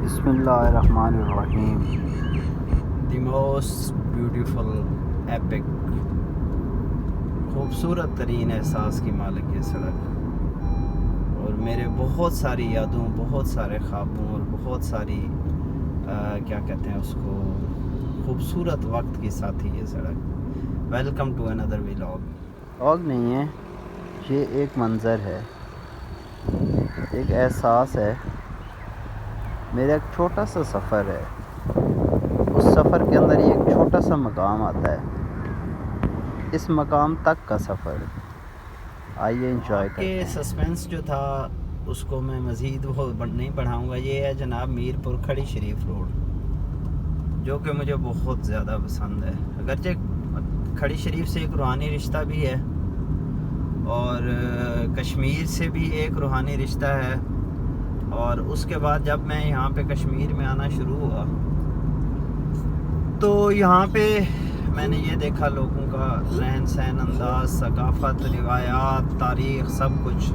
बिस्मिल्लाहिर्रहमानिर्रहीम। The most beautiful epic खूबसूरत तरीन एहसास की मालिक ये सड़क और मेरे बहुत सारी यादों, बहुत सारे ख्वाबों और बहुत सारी क्या कहते हैं उसको, खूबसूरत वक्त की साथी ये सड़क। Welcome to another vlog. Vlog नहीं है, ये एक मंज़र है, एक एहसास है। मेरा एक छोटा सा सफ़र है। उस सफ़र के अंदर ये एक छोटा सा मकाम आता है। इस मकाम तक का सफ़र आइए इंजॉय करते हैं। सस्पेंस जो था उसको मैं मज़ीद वो नहीं बढ़ाऊँगा। ये है जनाब मीरपुर खड़ी शरीफ रोड, जो कि मुझे बहुत ज़्यादा पसंद है। अगरचे खड़ी शरीफ से एक रूहानी रिश्ता भी है और कश्मीर से भी एक रूहानी रिश्ता है। और उसके बाद जब मैं यहाँ पे कश्मीर में आना शुरू हुआ तो यहाँ पे मैंने ये देखा लोगों का रहन सहन, अंदाज, सकाफ़त, रिवायात, तारीख़, सब कुछ।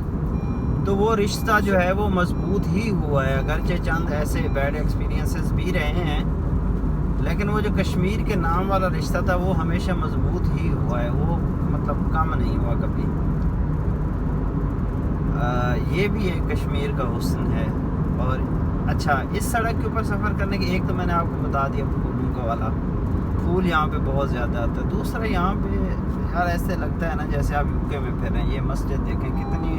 तो वो रिश्ता जो है वो मजबूत ही हुआ है। अगरचे चंद ऐसे बैड एक्सपीरियंसेस भी रहे हैं, लेकिन वो जो कश्मीर के नाम वाला रिश्ता था वो हमेशा मजबूत ही हुआ है। वो मतलब कम नहीं हुआ कभी। ये भी एक कश्मीर का हुस्न है। और अच्छा, इस सड़क के ऊपर सफ़र करने की, एक तो मैंने आपको बता दिया फूलों का वाला, फूल यहाँ पे बहुत ज़्यादा आता है। दूसरा यहाँ पे यार ऐसे लगता है ना जैसे आप यूके में फिर रहे हैं। ये मस्जिद देखें, कितनी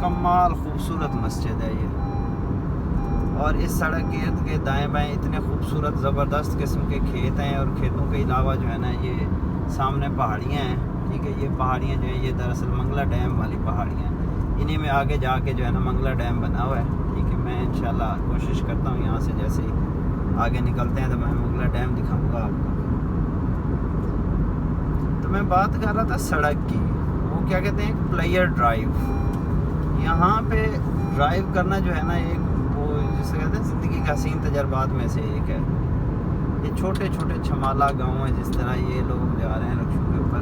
कमाल खूबसूरत मस्जिद है ये। और इस सड़क के इर्द गिर्द दाएँ बाएँ इतने खूबसूरत ज़बरदस्त किस्म के खेत हैं। और खेतों के अलावा जो है ना ये सामने पहाड़ियाँ हैं। ठीक है, ये पहाड़ियाँ जो है ये दरअसल मंगला डैम वाली पहाड़ियाँ, इन्हीं में आगे जाके जो है ना मंगला डैम बना हुआ है। ठीक है, मैं इंशाल्लाह कोशिश करता हूँ यहाँ से जैसे ही आगे निकलते हैं तो मैं मंगला डैम दिखाऊंगा आपको। तो मैं बात कर रहा था सड़क की, वो क्या कहते हैं, प्लेयर ड्राइव। यहाँ पे ड्राइव करना जो है ना एक वो जिसे कहते हैं ज़िंदगी का हसीन तजर्बात में से एक है। ये छोटे छोटे छमाला गाँव है, जिस तरह ये लोग जा रहे हैं रक्षों के ऊपर,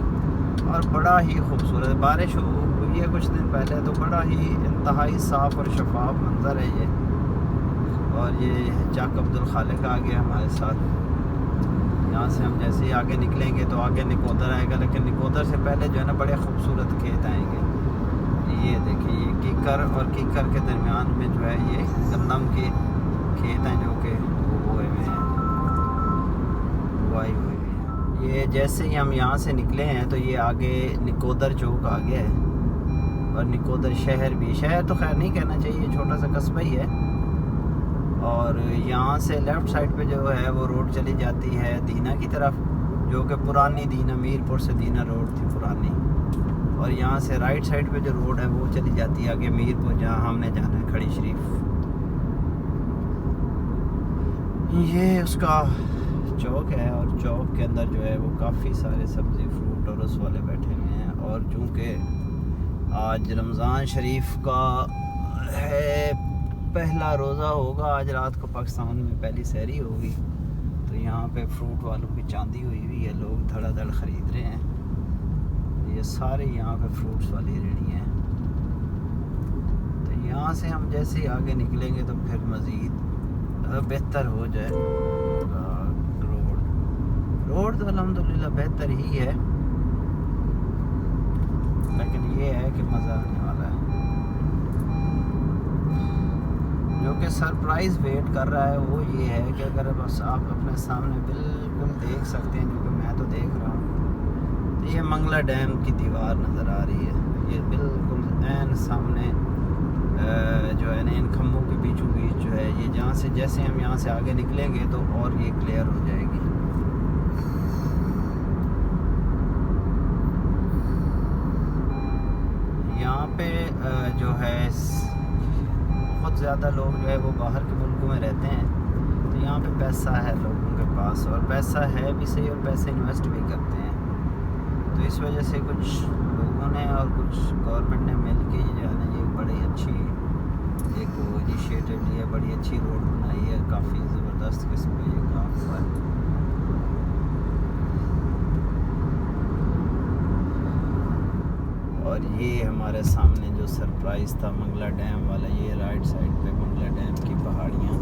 और बड़ा ही खूबसूरत। बारिश हुई है कुछ दिन पहले तो बड़ा ही इंतहाई साफ़ और शफाफ मंज़र है ये। और ये चक अब्दुल खालिक आ गया हमारे साथ। यहाँ से हम जैसे ही आगे निकलेंगे तो आगे निकोदर आएगा, लेकिन निकोदर से पहले जो है ना बड़े खूबसूरत खेत आएंगे। ये देखिए, ये कीकर और कीकर के दरमियान में जो है ये गंदम के खेत हैं जो कि बोए हुए हैं, बुआई हुई हुई है। ये जैसे ही हम यहाँ से निकले हैं तो ये आगे निकोदर चौक आ गया है। और निकोदर शहर भी, शहर तो खैर नहीं कहना चाहिए, छोटा सा कस्बा ही है। और यहाँ से लेफ़्ट साइड पे जो है वो रोड चली जाती है दीना की तरफ, जो कि पुरानी दीना, मीरपुर से दीना रोड थी पुरानी। और यहाँ से राइट साइड पे जो रोड है वो चली जाती है आगे मीरपुर, जहाँ हमने जाना है खड़ी शरीफ। ये उसका चौक है और चौक के अंदर जो है वो काफ़ी सारे सब्ज़ी फ्रूट और उस वाले बैठे हुए हैं। और चूँकि आज रमज़ान शरीफ का है, पहला रोज़ा होगा आज रात को, पाकिस्तान में पहली सहरी होगी, तो यहाँ पे फ्रूट वालों की चांदी हुई हुई है, लोग धड़ाधड़ ख़रीद रहे हैं। ये सारे यहाँ पे फ्रूट्स वाली रेड़ी हैं। तो यहाँ से हम जैसे ही आगे निकलेंगे तो फिर मज़ीद बेहतर हो जाए। रोड तो अल्हम्दुलिल्लाह बेहतर ही है, लेकिन ये है कि मज़ा आने वाला है। जो कि सरप्राइज़ वेट कर रहा है वो ये है कि अगर बस आप अपने सामने बिल्कुल देख सकते हैं, जो कि मैं तो देख रहा हूँ, तो ये मंगला डैम की दीवार नज़र आ रही है। ये बिल्कुल ऐन सामने जो है ना इन खम्भों के बीचों बीच जो है ये, जहाँ से जैसे हम यहाँ से आगे निकलेंगे तो और ये क्लियर हो जाएगी। यहाँ पे जो है बहुत ज़्यादा लोग जो है वो बाहर के मुल्कों में रहते हैं, तो यहाँ पे पैसा है लोगों के पास, और पैसा है भी सही, और पैसे इन्वेस्ट भी करते हैं। तो इस वजह से कुछ लोगों ने और कुछ गवर्नमेंट ने मिल के जो है ना ये बड़ी अच्छी एक इनिशिएटिव लिया, बड़ी अच्छी रोड बनाई है, काफ़ी ज़बरदस्त किस्म का ये काम हुआ है। और ये हमारे सामने जो सरप्राइज़ था मंगला डैम वाला, ये राइट साइड पे मंगला डैम की पहाड़ियाँ।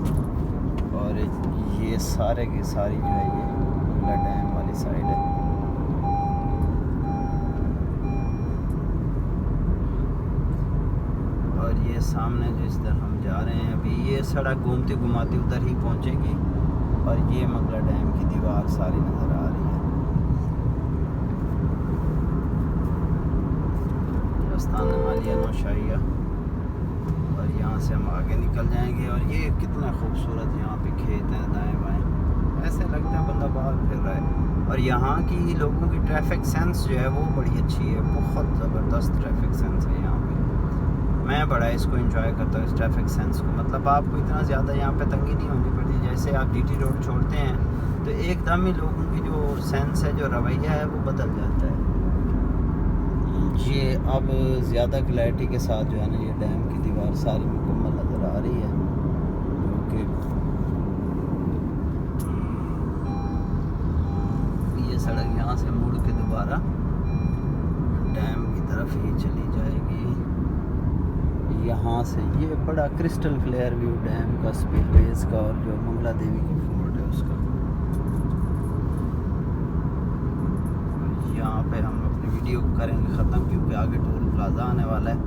सारे की सारी जो है ये मंगला डैम वाली साइड है। और ये सामने जिस तरह हम जा रहे हैं अभी, ये सड़क घूमती घुमाती उधर ही पहुंचेगी और ये मंगला डैम की दीवार सारी नज़र आ रही है। रास्तान मालिया नौशाहिया, और यहाँ से हम आगे निकल जाएंगे। और ये कितना खूबसूरत यहाँ पे खेत हैं दाएं बाएं, ऐसे लगता है बंदा बाहर फिर रहा है। और यहाँ की लोगों की ट्रैफिक सेंस जो है वो बड़ी अच्छी है, बहुत ज़बरदस्त ट्रैफिक सेंस है यहाँ पे। मैं बड़ा इसको एंजॉय करता हूँ इस ट्रैफिक सेंस को, मतलब आपको इतना ज़्यादा यहाँ पे तंगी नहीं होनी पड़ती। जैसे आप जीटी रोड छोड़ते हैं तो एकदम ही लोगों की जो सेंस है, जो रवैया है, वो बदल जाता है। ये अब ज़्यादा क्लैरिटी के साथ जो है ना ये डैम की दीवार सारी मुकम्मल नज़र आ रही है, जो कि ये सड़क यहाँ से मुड़ के दोबारा डैम की तरफ ही चली जाएगी। यहाँ से ये बड़ा क्रिस्टल क्लियर व्यू डैम का, स्पिलवेज का, और जो मंगला देवी का फोर्ट है उसका। यहाँ पे हम अपनी वीडियो को करेंगे ख़त्म, क्योंकि आगे टोल प्लाजा आने वाला है,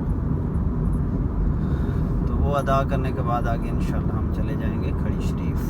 तो वो अदा करने के बाद आगे इंशाल्लाह हम चले जाएंगे खड़ी शरीफ।